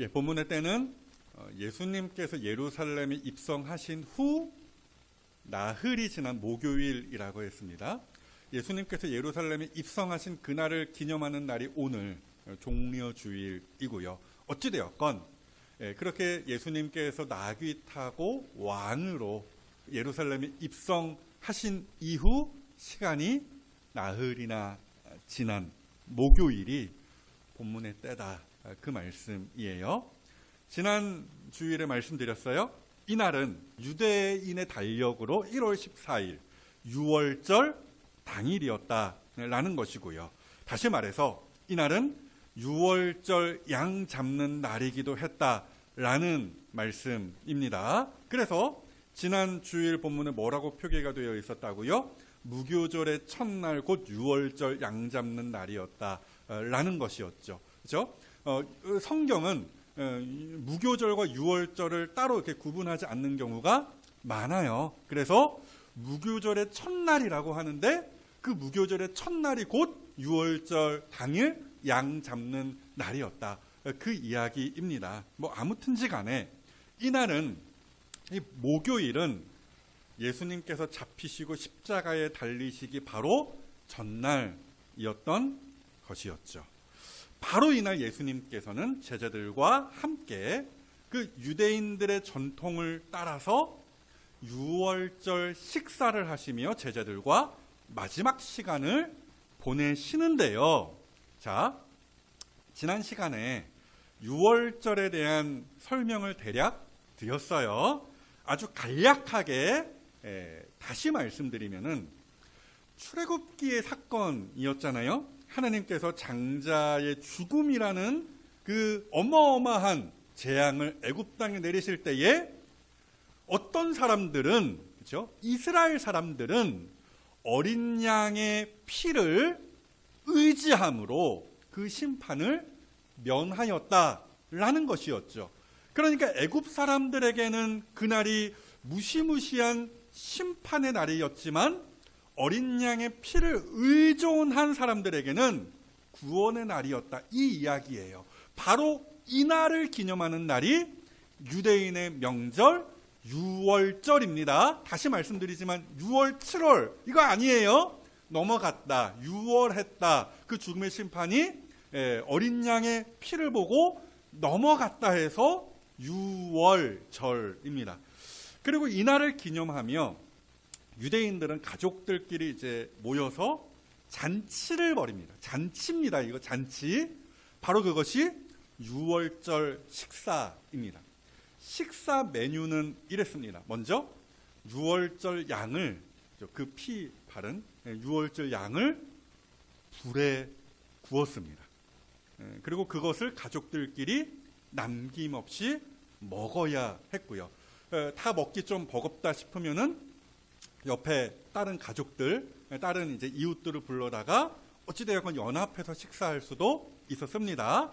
본문의 때는 예수님께서 예루살렘에 입성하신 후 나흘이 지난 목요일이라고 했습니다. 예수님께서 예루살렘에 입성하신 그날을 기념하는 날이 오늘 종려주일이고요. 어찌되었건 그렇게 예수님께서 나귀 타고 왕으로 예루살렘에 입성하신 이후 시간이 나흘이나 지난 목요일이 본문의 때다, 그 말씀이에요. 지난 주일에 말씀드렸어요. 이날은 유대인의 달력으로 1월 14일 유월절 당일이었다라는 것이고요. 다시 말해서 이날은 유월절 양 잡는 날이기도 했다라는 말씀입니다. 그래서 지난 주일 본문에 뭐라고 표기가 되어 있었다고요? 무교절의 첫날 곧 유월절 양 잡는 날이었다라는 것이었죠. 그렇죠? 성경은 무교절과 유월절을 따로 이렇게 구분하지 않는 경우가 많아요. 그래서 무교절의 첫날이라고 하는데 그 무교절의 첫날이 곧 유월절 당일 양 잡는 날이었다, 그 이야기입니다. 아무튼지 간에 이날은, 이 목요일은 예수님께서 잡히시고 십자가에 달리시기 바로 전날이었던 것이었죠. 바로 이날 예수님께서는 제자들과 함께 그 유대인들의 전통을 따라서 유월절 식사를 하시며 제자들과 마지막 시간을 보내시는데요. 자, 지난 시간에 유월절에 대한 설명을 대략 드렸어요. 아주 간략하게 다시 말씀드리면은 출애굽기의 사건이었잖아요. 하나님께서 장자의 죽음이라는 그 어마어마한 재앙을 애굽 땅에 내리실 때에 어떤 사람들은, 그렇죠? 이스라엘 사람들은 어린 양의 피를 의지함으로 그 심판을 면하였다라는 것이었죠. 그러니까 애굽 사람들에게는 그날이 무시무시한 심판의 날이었지만 어린 양의 피를 의존한 사람들에게는 구원의 날이었다, 이 이야기예요. 바로 이 날을 기념하는 날이 유대인의 명절 유월절입니다. 다시 말씀드리지만 6월, 7월 이거 아니에요. 넘어갔다, 6월 했다, 그 죽음의 심판이 어린 양의 피를 보고 넘어갔다 해서 유월절입니다. 그리고 이 날을 기념하며 유대인들은 가족들끼리 이제 모여서 잔치를 벌입니다. 잔치입니다. 이거 잔치. 바로 그것이 유월절 식사입니다. 식사 메뉴는 이랬습니다. 먼저 유월절 양을, 그 피 바른 유월절 양을 불에 구웠습니다. 그리고 그것을 가족들끼리 남김없이 먹어야 했고요. 다 먹기 좀 버겁다 싶으면은 옆에 다른 가족들, 다른 이제 이웃들을 불러다가 어찌되었건 연합해서 식사할 수도 있었습니다.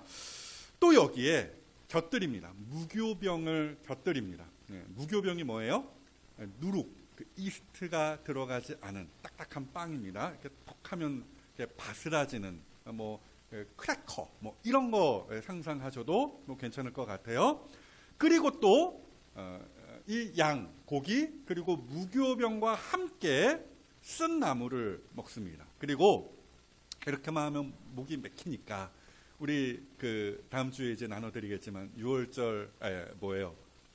또 여기에 곁들입니다. 무교병을 곁들입니다. 무교병이 뭐예요? 누룩, 그 이스트가 들어가지 않은 딱딱한 빵입니다. 이렇게 톡하면 이렇게 바스라지는 크래커 이런 거 상상하셔도 괜찮을 것 같아요. 그리고 또 이 양, 고기, 그리고 무교병과 함께 쓴 나물을 먹습니다. 그리고 이렇게만 하면 목이 맥히니까 우리 그 다음 주에 이제 나눠드리겠지만 유월절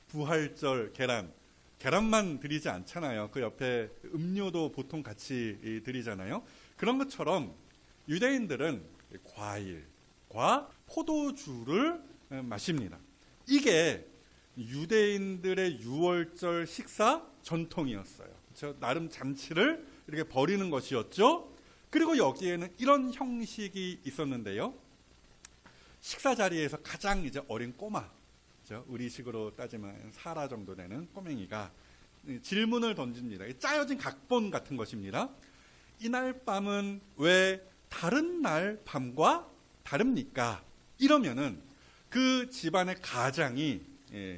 부활절 계란만 드리지 않잖아요. 그 옆에 음료도 보통 같이 드리잖아요. 그런 것처럼 유대인들은 과일과 포도주를 마십니다. 이게 유대인들의 유월절 식사 전통이었어요. 그렇죠? 나름 잔치를 이렇게 벌이는 것이었죠. 그리고 여기에는 이런 형식이 있었는데요. 식사 자리에서 가장 이제 어린 꼬마, 그렇죠? 우리식으로 따지면 사라 정도 되는 꼬맹이가 질문을 던집니다. 짜여진 각본 같은 것입니다. 이날 밤은 왜 다른 날 밤과 다릅니까? 이러면은 그 집안의 가장이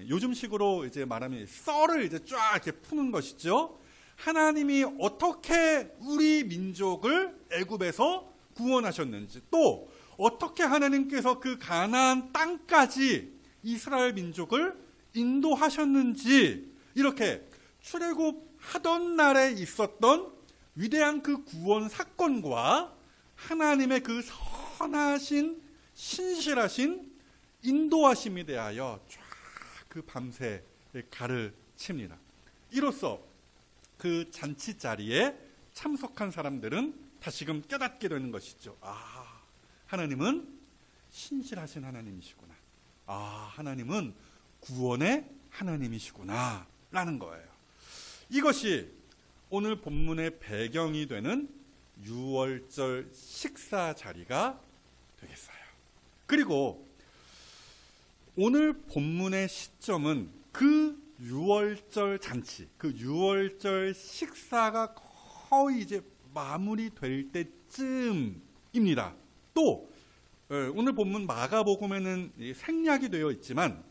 요즘식으로 이제 말하면 썰을 이제 쫙 이렇게 푸는 것이죠. 하나님이 어떻게 우리 민족을 애굽에서 구원하셨는지, 또 어떻게 하나님께서 그 가나안 땅까지 이스라엘 민족을 인도하셨는지, 이렇게 출애굽하던 날에 있었던 위대한 그 구원 사건과 하나님의 그 선하신 신실하신 인도하심에 대하여 쫙 그 밤새 가르칩니다. 이로써 그 잔치 자리에 참석한 사람들은 다시금 깨닫게 되는 것이죠. 아, 하나님은 신실하신 하나님이시구나. 아, 하나님은 구원의 하나님이시구나 라는 거예요. 이것이 오늘 본문의 배경이 되는 유월절 식사 자리가 되겠어요. 그리고 오늘 본문의 시점은 그 유월절 잔치, 그 유월절 식사가 거의 이제 마무리될 때쯤입니다. 또 오늘 본문 마가복음에는 생략이 되어 있지만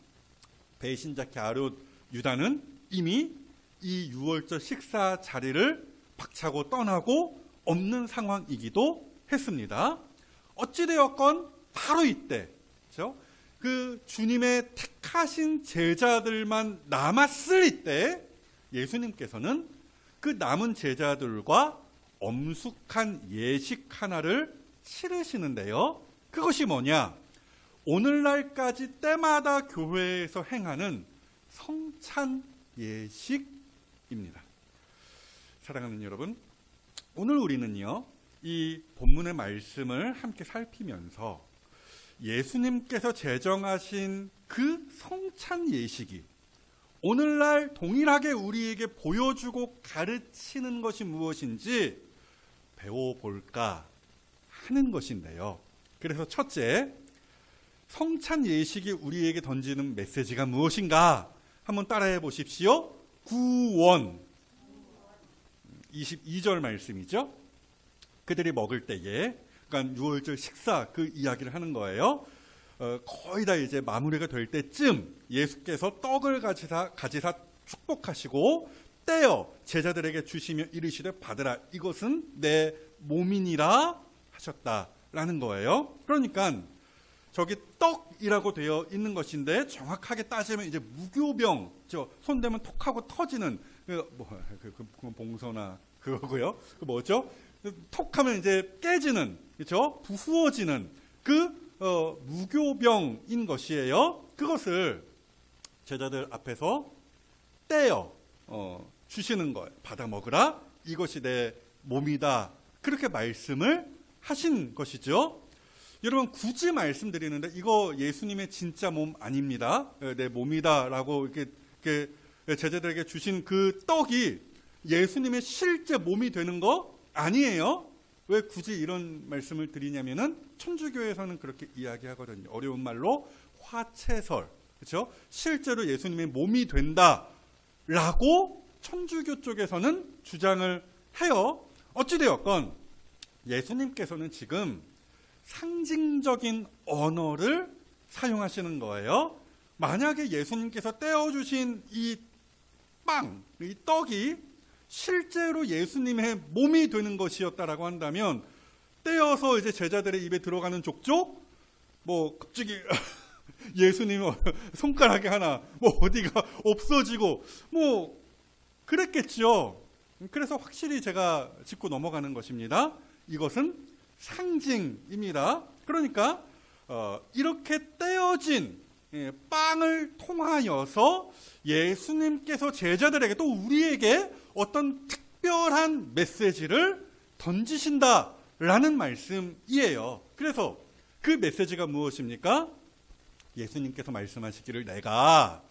배신자 갸룻 유다는 이미 이 유월절 식사 자리를 박차고 떠나고 없는 상황이기도 했습니다. 어찌되었건 바로 이때, 그렇죠? 그 주님의 택하신 제자들만 남았을 이때 예수님께서는 그 남은 제자들과 엄숙한 예식 하나를 치르시는데요. 그것이 뭐냐? 오늘날까지 때마다 교회에서 행하는 성찬 예식입니다. 사랑하는 여러분, 오늘 우리는요, 이 본문의 말씀을 함께 살피면서 예수님께서 제정하신 그 성찬 예식이 오늘날 동일하게 우리에게 보여주고 가르치는 것이 무엇인지 배워볼까 하는 것인데요. 그래서 첫째, 성찬 예식이 우리에게 던지는 메시지가 무엇인가 한번 따라해 보십시오. 구원. 22절 말씀이죠. 그들이 먹을 때에, 그러니까 유월절 식사 그 이야기를 하는 거예요. 거의 다 이제 마무리가 될 때쯤 예수께서 떡을 가지사 축복하시고 떼어 제자들에게 주시며 이르시되 받으라, 이것은 내 몸이니라 하셨다라는 거예요. 그러니까 저기 떡이라고 되어 있는 것인데 정확하게 따지면 이제 무교병, 손대면 톡하고 터지는 그 봉서나 그거고요. 그 뭐죠? 톡하면 이제 깨지는, 그렇죠? 부수어지는 그 무교병인 것이에요. 그것을 제자들 앞에서 떼어 주시는 거예요. 받아 먹으라, 이것이 내 몸이다, 그렇게 말씀을 하신 것이죠. 여러분, 굳이 말씀드리는데 이거 예수님의 진짜 몸 아닙니다. 내 몸이다라고 이렇게 제자들에게 주신 그 떡이 예수님의 실제 몸이 되는 거 아니에요. 왜 굳이 이런 말씀을 드리냐면은 천주교에서는 그렇게 이야기하거든요. 어려운 말로 화채설, 그렇죠? 실제로 예수님의 몸이 된다라고 천주교 쪽에서는 주장을 해요. 어찌되었건 예수님께서는 지금 상징적인 언어를 사용하시는 거예요. 만약에 예수님께서 떼어주신 이 빵, 이 떡이 실제로 예수님의 몸이 되는 것이었다라고 한다면 떼어서 이제 제자들의 입에 들어가는 족족, 뭐 갑자기 예수님 손가락에 하나, 뭐 어디가 없어지고 뭐 그랬겠죠. 그래서 확실히 제가 짚고 넘어가는 것입니다. 이것은 상징입니다. 그러니까 이렇게 떼어진 빵을 통하여서 예수님께서 제자들에게 또 우리에게 어떤 특별한 메시지를 던지신다라는 말씀이에요. 그래서 그 메시지가 무엇입니까? 예수님께서 말씀하시기를 내가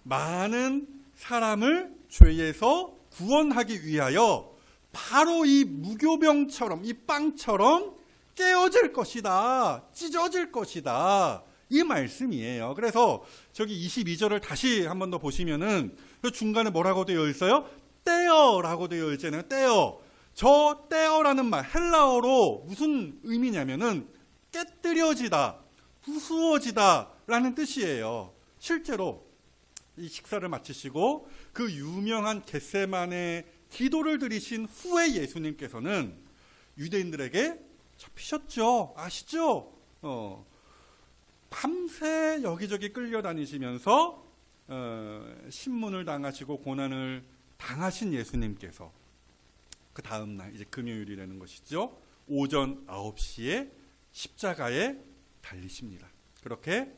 많은 사람을 죄에서 구원하기 위하여 바로 이 무교병처럼, 이 빵처럼 깨어질 것이다, 찢어질 것이다, 이 말씀이에요. 그래서 저기 22절을 다시 한 번 더 보시면은 그 중간에 뭐라고 되어 있어요? 떼어라고 되어 있잖아요. 떼어. 저 떼어라는 말 헬라어로 무슨 의미냐면은 깨뜨려지다, 부수어지다 라는 뜻이에요. 실제로 이 식사를 마치시고 그 유명한 겟세마네 기도를 드리신 후에 예수님께서는 유대인들에게 잡히셨죠. 아시죠? 밤새 여기저기 끌려다니시면서 신문을 당하시고 고난을 당하신 예수님께서 그 다음 날, 이제 금요일이라는 것이죠. 오전 9시에 십자가에 달리십니다. 그렇게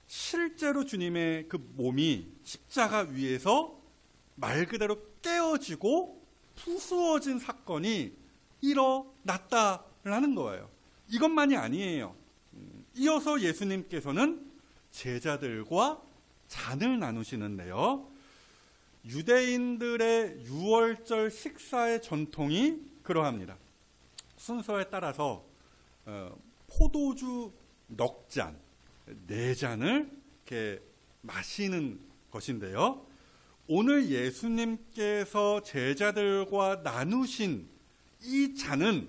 실제로 주님의 그 몸이 십자가 위에서 말 그대로 깨어지고 부수어진 사건이 일어났다라는 거예요. 이것만이 아니에요. 이어서 예수님께서는 제자들과 잔을 나누시는데요. 유대인들의 유월절 식사의 전통이 그러합니다. 순서에 따라서 포도주 넉 잔, 4잔을 이렇게 마시는 것인데요. 오늘 예수님께서 제자들과 나누신 이 잔은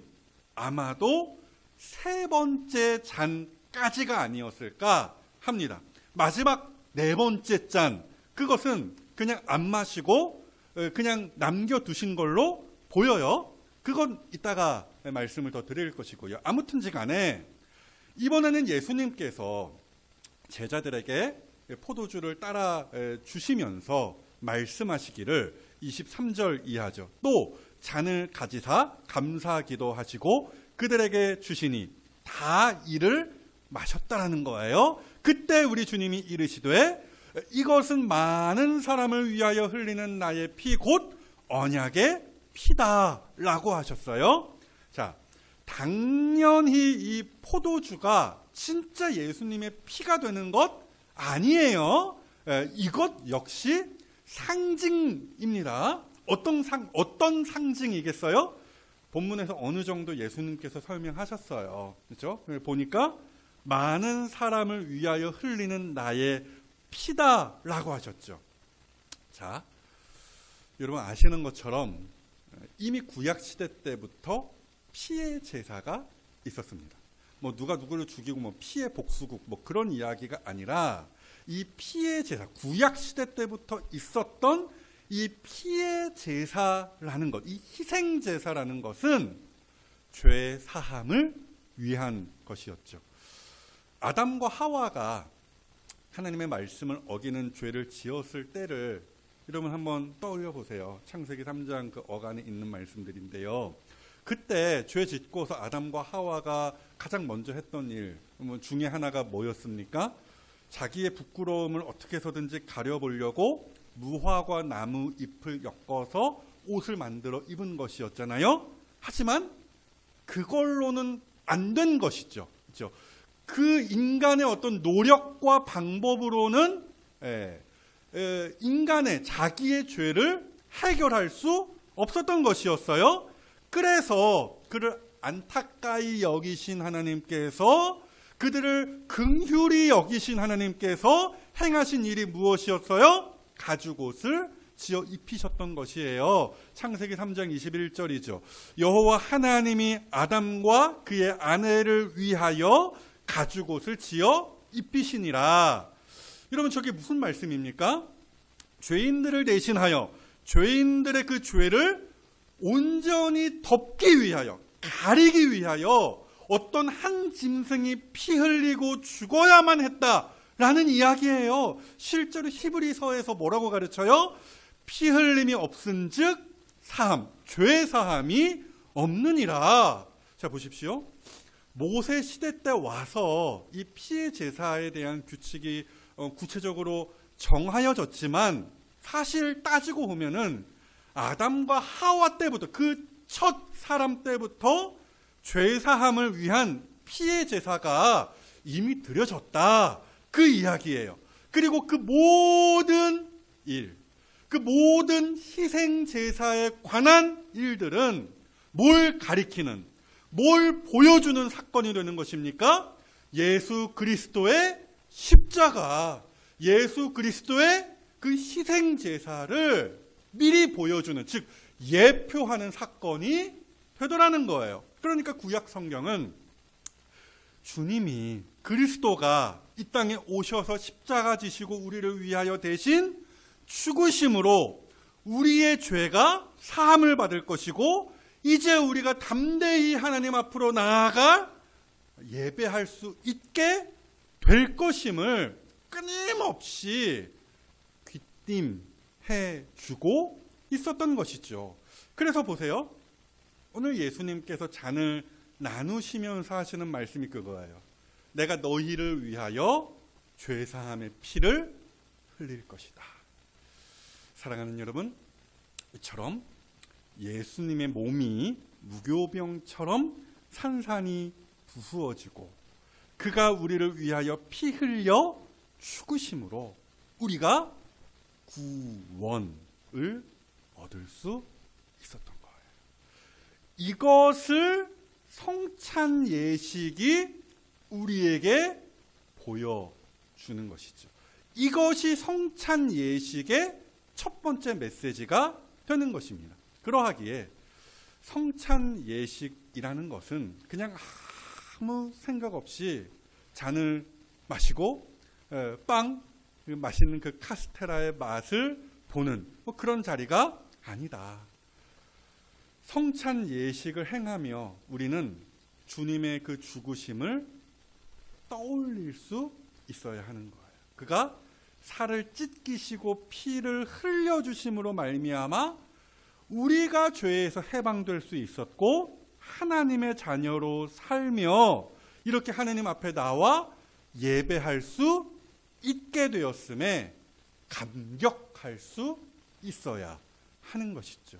아마도 3번째 잔까지가 아니었을까 합니다. 마지막 4번째 잔, 그것은 그냥 안 마시고 그냥 남겨두신 걸로 보여요. 그건 이따가 말씀을 더 드릴 것이고요. 아무튼지 간에 이번에는 예수님께서 제자들에게 포도주를 따라 주시면서 말씀하시기를 23절 이하죠. 또 잔을 가지사 감사기도 하시고 그들에게 주시니 다 이를 마셨다라는 거예요. 그때 우리 주님이 이르시되 이것은 많은 사람을 위하여 흘리는 나의 피 곧 언약의 피다라고 하셨어요. 자, 당연히 이 포도주가 진짜 예수님의 피가 되는 것 아니에요. 이것 역시 상징입니다. 어떤 상징이겠어요? 본문에서 어느 정도 예수님께서 설명하셨어요. 그렇죠? 보니까 많은 사람을 위하여 흘리는 나의 피다라고 하셨죠. 자, 여러분 아시는 것처럼 이미 구약 시대 때부터 피의 제사가 있었습니다. 뭐 누가 누구를 죽이고 뭐 피의 복수국 뭐 그런 이야기가 아니라 이 피의 제사, 구약 시대 때부터 있었던 이 피의 제사라는 것, 이 희생 제사라는 것은 죄 사함을 위한 것이었죠. 아담과 하와가 하나님의 말씀을 어기는 죄를 지었을 때를 여러분 한번 떠올려 보세요. 창세기 3장 그 어간에 있는 말씀들인데요. 그때 죄 짓고서 아담과 하와가 가장 먼저 했던 일 중에 하나가 뭐였습니까? 자기의 부끄러움을 어떻게 해서든지 가려보려고 무화과 나무 잎을 엮어서 옷을 만들어 입은 것이었잖아요. 하지만 그걸로는 안 된 것이죠. 그렇죠? 그 인간의 어떤 노력과 방법으로는 인간의 자기의 죄를 해결할 수 없었던 것이었어요. 그래서 그를 안타까이 여기신 하나님께서, 그들을 긍휼히 여기신 하나님께서 행하신 일이 무엇이었어요? 가죽옷을 지어 입히셨던 것이에요. 창세기 3장 21절이죠. 여호와 하나님이 아담과 그의 아내를 위하여 가죽옷을 지어 입히시니라. 여러분 저게 무슨 말씀입니까? 죄인들을 대신하여 죄인들의 그 죄를 온전히 덮기 위하여, 가리기 위하여 어떤 한 짐승이 피 흘리고 죽어야만 했다라는 이야기예요. 실제로 히브리서에서 뭐라고 가르쳐요? 피 흘림이 없은즉 사함, 죄 사함이 없느니라. 자 보십시오. 모세 시대 때 와서 이 피의 제사에 대한 규칙이 구체적으로 정하여졌지만 사실 따지고 보면은 아담과 하와 때부터, 그 첫 사람 때부터 죄사함을 위한 피의 제사가 이미 드려졌다, 그 이야기예요. 그리고 그 모든 일, 그 모든 희생 제사에 관한 일들은 뭘 가리키는, 뭘 보여주는 사건이 되는 것입니까? 예수 그리스도의 십자가, 예수 그리스도의 그 희생 제사를 미리 보여주는, 즉 예표하는 사건이 되더라는 거예요. 그러니까 구약 성경은 주님이, 그리스도가 이 땅에 오셔서 십자가 지시고 우리를 위하여 대신 죽으심으로 우리의 죄가 사함을 받을 것이고 이제 우리가 담대히 하나님 앞으로 나아가 예배할 수 있게 될 것임을 끊임없이 귀띔해 주고 있었던 것이죠. 그래서 보세요. 오늘 예수님께서 잔을 나누시면서 하시는 말씀이 그거예요. 내가 너희를 위하여 죄사함의 피를 흘릴 것이다. 사랑하는 여러분, 이처럼 예수님의 몸이 무교병처럼 산산이 부수어지고 그가 우리를 위하여 피 흘려 죽으심으로 우리가 구원을 얻을 수 있었던 거예요. 이것을 성찬 예식이 우리에게 보여주는 것이죠. 이것이 성찬 예식의 첫 번째 메시지가 되는 것입니다. 그러하기에 성찬 예식이라는 것은 그냥 아무 생각 없이 잔을 마시고 빵 맛있는 그 카스테라의 맛을 보는 그런 자리가 아니다. 성찬 예식을 행하며 우리는 주님의 그 죽으심을 떠올릴 수 있어야 하는 거예요. 그가 살을 찢기시고 피를 흘려주심으로 말미암아 우리가 죄에서 해방될 수 있었고 하나님의 자녀로 살며 이렇게 하나님 앞에 나와 예배할 수 있게 되었음에 감격할 수 있어야 하는 것이죠.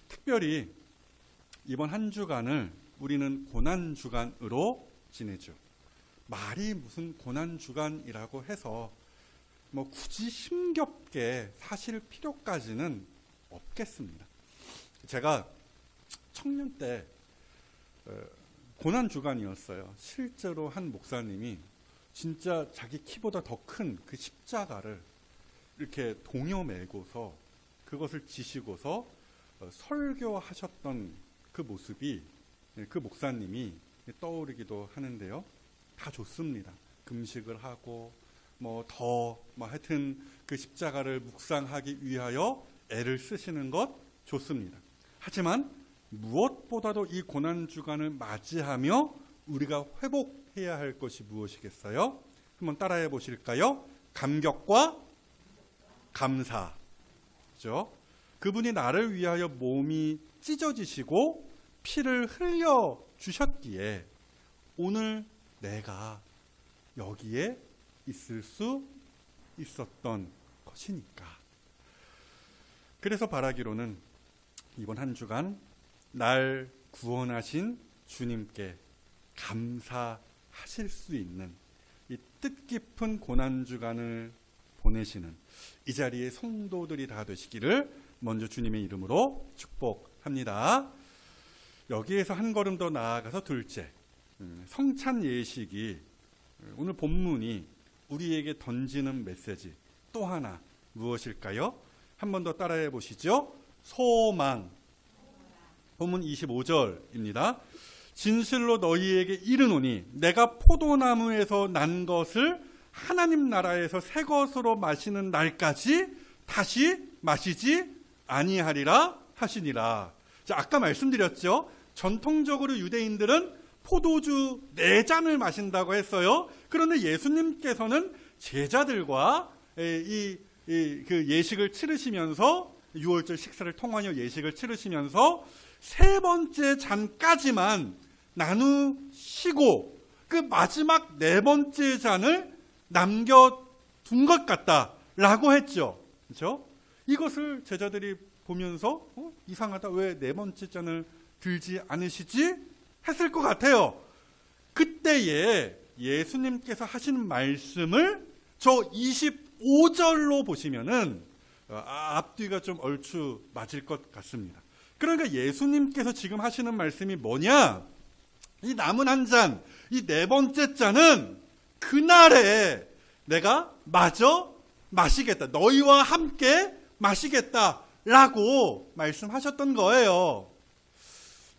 특별히 이번 한 주간을 우리는 고난주간으로 지내죠. 말이 무슨 고난주간이라고 해서 굳이 힘겹게 사실 필요까지는 없겠습니다. 제가 청년 때 고난주간이었어요. 실제로 한 목사님이 진짜 자기 키보다 더 큰 그 십자가를 이렇게 동여 메고서 그것을 지시고서 설교하셨던 그 모습이 그 목사님이 떠오르기도 하는데요. 다 좋습니다. 금식을 하고 하여튼 그 십자가를 묵상하기 위하여 애를 쓰시는 것 좋습니다. 하지만 무엇보다도 이 고난주간을 맞이하며 우리가 회복해야 할 것이 무엇이겠어요? 한번 따라해 보실까요? 감격과 감사. 그렇죠? 그분이 나를 위하여 몸이 찢어지시고 피를 흘려 주셨기에 오늘 내가 여기에 있을 수 있었던 것이니까. 그래서 바라기로는 이번 한 주간 날 구원하신 주님께 감사하실 수 있는 이 뜻깊은 고난주간을 보내시는 이 자리에 성도들이 다 되시기를 먼저 주님의 이름으로 축복합니다. 여기에서 한 걸음 더 나아가서 둘째, 성찬 예식이 오늘 본문이 우리에게 던지는 메시지 또 하나 무엇일까요? 한 번 더 따라해 보시죠. 소망. 본문 25절입니다. 진실로 너희에게 이르노니 내가 포도나무에서 난 것을 하나님 나라에서 새 것으로 마시는 날까지 다시 마시지 아니하리라 하시니라. 자, 아까 말씀드렸죠. 전통적으로 유대인들은 포도주 4잔을 마신다고 했어요. 그런데 예수님께서는 제자들과 그 예식을 치르시면서 6월절 식사를 통하여 예식을 치르시면서 세 번째 잔까지만 나누시고 그 마지막 4번째 잔을 남겨둔 것 같다라고 했죠. 그렇죠? 이것을 제자들이 보면서 이상하다, 왜 4번째 잔을 들지 않으시지? 했을 것 같아요. 그때에 예수님께서 하신 말씀을 저 25절로 보시면은 앞뒤가 좀 얼추 맞을 것 같습니다. 그러니까 예수님께서 지금 하시는 말씀이 뭐냐? 이 남은 한 잔, 이 4번째 잔은 그날에 내가 마저 마시겠다. 너희와 함께 마시겠다라고 말씀하셨던 거예요.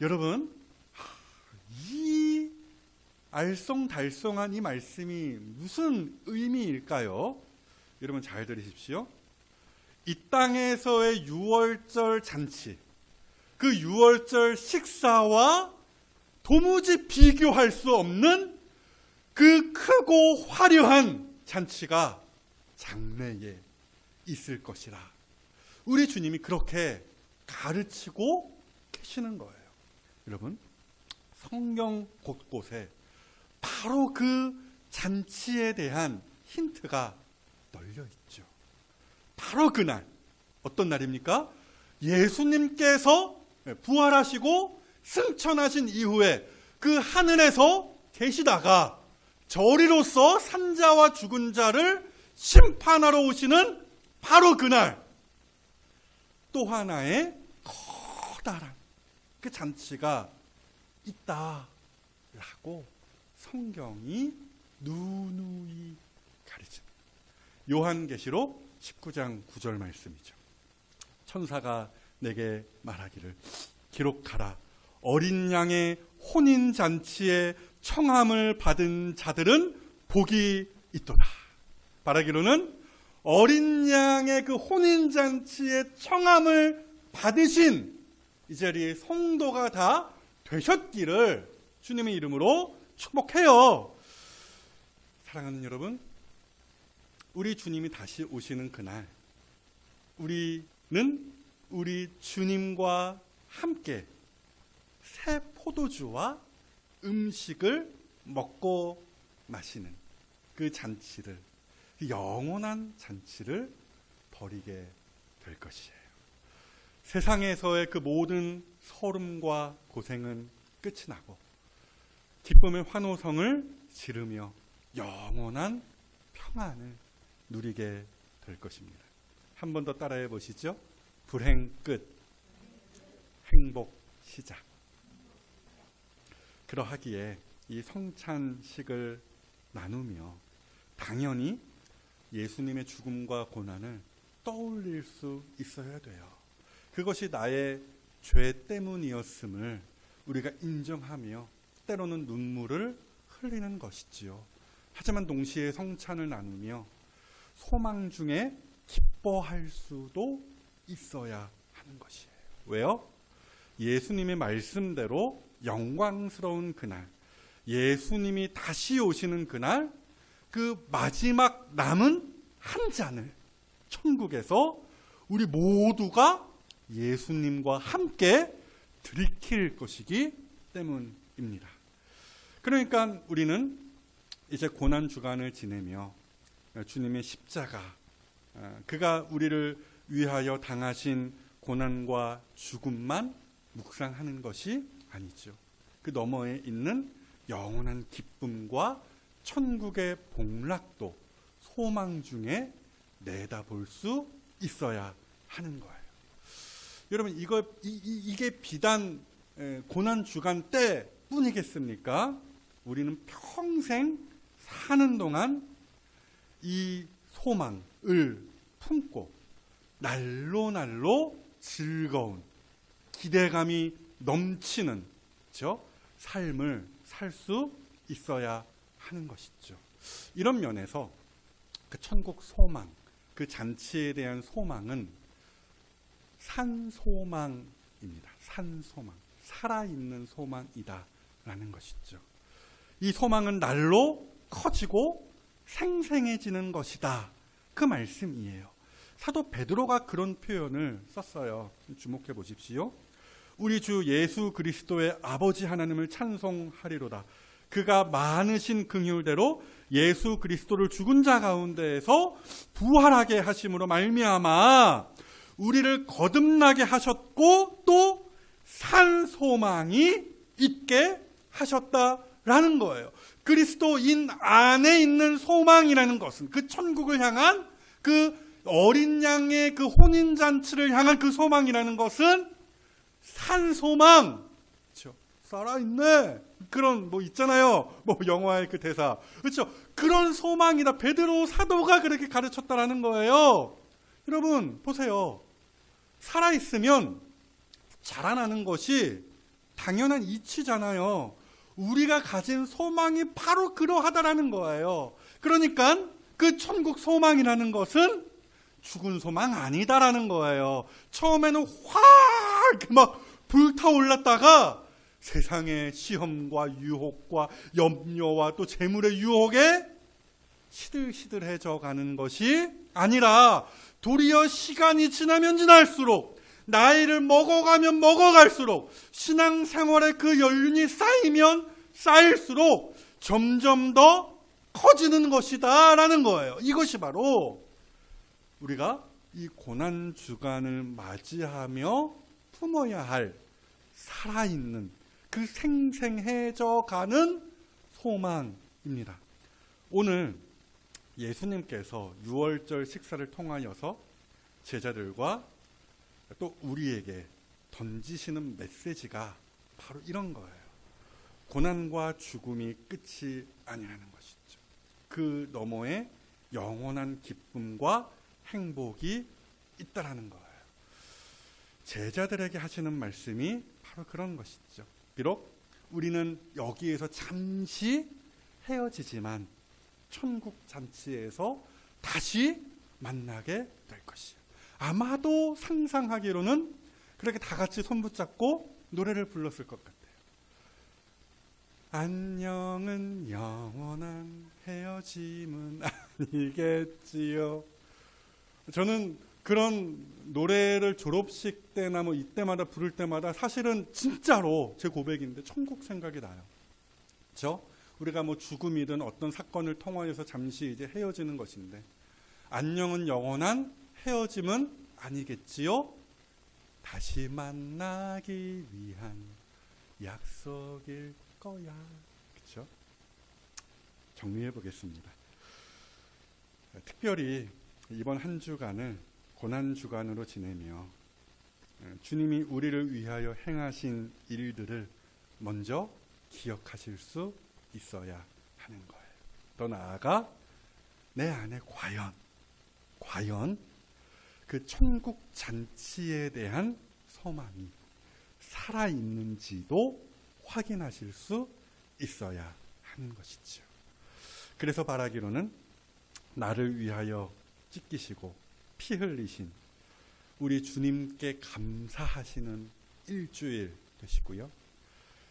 여러분, 이 알쏭달쏭한 이 말씀이 무슨 의미일까요? 여러분 잘 들으십시오. 이 땅에서의 유월절 잔치, 그 유월절 식사와 도무지 비교할 수 없는 그 크고 화려한 잔치가 장래에 있을 것이라. 우리 주님이 그렇게 가르치고 계시는 거예요. 여러분, 성경 곳곳에 바로 그 잔치에 대한 힌트가 널려 있죠. 바로 그날, 어떤 날입니까? 예수님께서 부활하시고 승천하신 이후에 그 하늘에서 계시다가 저리로서 산자와 죽은 자를 심판하러 오시는 바로 그날, 또 하나의 커다란 그 잔치가 있다라고 성경이 누누이 가르칩니다. 요한계시록 19장 9절 말씀이죠. 천사가 내게 말하기를 기록하라. 어린 양의 혼인잔치에 청함을 받은 자들은 복이 있도다. 말하기로는 어린 양의 그 혼인잔치에 청함을 받으신 이 자리에 성도가 다 되셨기를 주님의 이름으로 축복해요. 사랑하는 여러분, 우리 주님이 다시 오시는 그날, 우리는 우리 주님과 함께 새 포도주와 음식을 먹고 마시는 그 잔치를, 그 영원한 잔치를 벌이게 될 것이에요. 세상에서의 그 모든 서름과 고생은 끝이 나고 기쁨의 환호성을 지르며 영원한 평안을 누리게 될 것입니다. 한 번 더 따라해 보시죠. 불행 끝, 행복 시작. 그러하기에 이 성찬식을 나누며 당연히 예수님의 죽음과 고난을 떠올릴 수 있어야 돼요. 그것이 나의 죄 때문이었음을 우리가 인정하며 때로는 눈물을 흘리는 것이지요. 하지만 동시에 성찬을 나누며 소망 중에 기뻐할 수도 있어야 하는 것이에요. 왜요? 예수님의 말씀대로 영광스러운 그날, 예수님이 다시 오시는 그날, 그 마지막 남은 한 잔을 천국에서 우리 모두가 예수님과 함께 들이킬 것이기 때문입니다. 그러니까 우리는 이제 고난 주간을 지내며 주님의 십자가, 그가 우리를 위하여 당하신 고난과 죽음만 묵상하는 것이 아니죠. 그 너머에 있는 영원한 기쁨과 천국의 복락도 소망 중에 내다볼 수 있어야 하는 거예요. 여러분, 이게 비단 고난 주간 때뿐이겠습니까? 우리는 평생 사는 동안 이 소망을 품고 날로 즐거운 기대감이 넘치는 삶을 살 수 있어야 하는 것이죠. 이런 면에서 그 천국 소망, 그 잔치에 대한 소망은 산소망입니다. 산소망, 살아있는 소망이다라는 것이죠. 이 소망은 날로 커지고 생생해지는 것이다, 그 말씀이에요. 사도 베드로가 그런 표현을 썼어요. 주목해 보십시오. 우리 주 예수 그리스도의 아버지 하나님을 찬송하리로다. 그가 많으신 긍휼대로 예수 그리스도를 죽은 자 가운데에서 부활하게 하심으로 말미암아 우리를 거듭나게 하셨고 또 산 소망이 있게 하셨다라는 거예요. 그리스도인 안에 있는 소망이라는 것은, 그 천국을 향한, 그 어린 양의 그 혼인잔치를 향한 그 소망이라는 것은 산 소망, 그렇죠? 살아있네, 그런 있잖아요. 영화의 그 대사, 그렇죠? 그런 소망이다. 베드로 사도가 그렇게 가르쳤다라는 거예요. 여러분 보세요. 살아있으면 자라나는 것이 당연한 이치잖아요. 우리가 가진 소망이 바로 그러하다라는 거예요. 그러니까 그 천국 소망이라는 것은 죽은 소망 아니다라는 거예요. 처음에는 확 막 불타올랐다가 세상의 시험과 유혹과 염려와 또 재물의 유혹에 시들시들해져 가는 것이 아니라 도리어 시간이 지나면 지날수록 나이를 먹어가면 먹어갈수록 신앙생활의 그 연륜이 쌓이면 쌓일수록 점점 더 커지는 것이다 라는 거예요. 이것이 바로 우리가 이 고난주간을 맞이하며 품어야 할 살아있는 그 생생해져 가는 소망입니다. 오늘 예수님께서 유월절 식사를 통하여서 제자들과 또 우리에게 던지시는 메시지가 바로 이런 거예요. 고난과 죽음이 끝이 아니라는 것이죠. 그 너머에 영원한 기쁨과 행복이 있다라는 거예요. 제자들에게 하시는 말씀이 바로 그런 것이죠. 비록 우리는 여기에서 잠시 헤어지지만 천국 잔치에서 다시 만나게 될 것이에요. 아마도 상상하기로는 그렇게 다 같이 손 붙잡고 노래를 불렀을 것 같아요. 안녕은 영원한 헤어짐은 아니겠지요. 저는 그런 노래를 졸업식 때나 뭐 이때마다 부를 때마다 사실은 진짜로 제 고백인데 천국 생각이 나요. 그렇죠? 우리가 뭐 죽음이든 어떤 사건을 통하여서 잠시 이제 헤어지는 것인데 안녕은 영원한 헤어짐은 아니겠지요? 다시 만나기 위한 약속일 거야. 그렇죠? 정리해 보겠습니다. 특별히 이번 한 주간을 고난 주간으로 지내며 주님이 우리를 위하여 행하신 일들을 먼저 기억하실 수 있어야 하는 거예요. 더 나아가 내 안에 과연 그 천국 잔치에 대한 소망이 살아있는지도 확인하실 수 있어야 하는 것이죠. 그래서 바라기로는 나를 위하여 찢기시고 피 흘리신 우리 주님께 감사하시는 일주일 되시고요.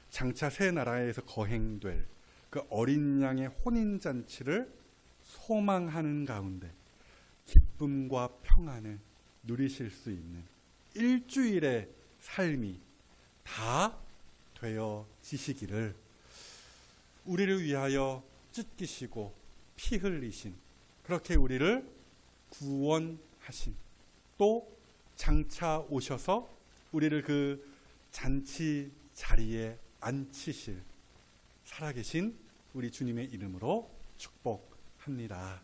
장차 새 나라에서 거행될 그 어린 양의 혼인잔치를 소망하는 가운데 기쁨과 평안을 누리실 수 있는 일주일의 삶이 다 되어지시기를 우리를 위하여 찢기시고 피 흘리신 그렇게 우리를 구원하신 또 장차 오셔서 우리를 그 잔치 자리에 앉히실 살아계신 우리 주님의 이름으로 축복합니다.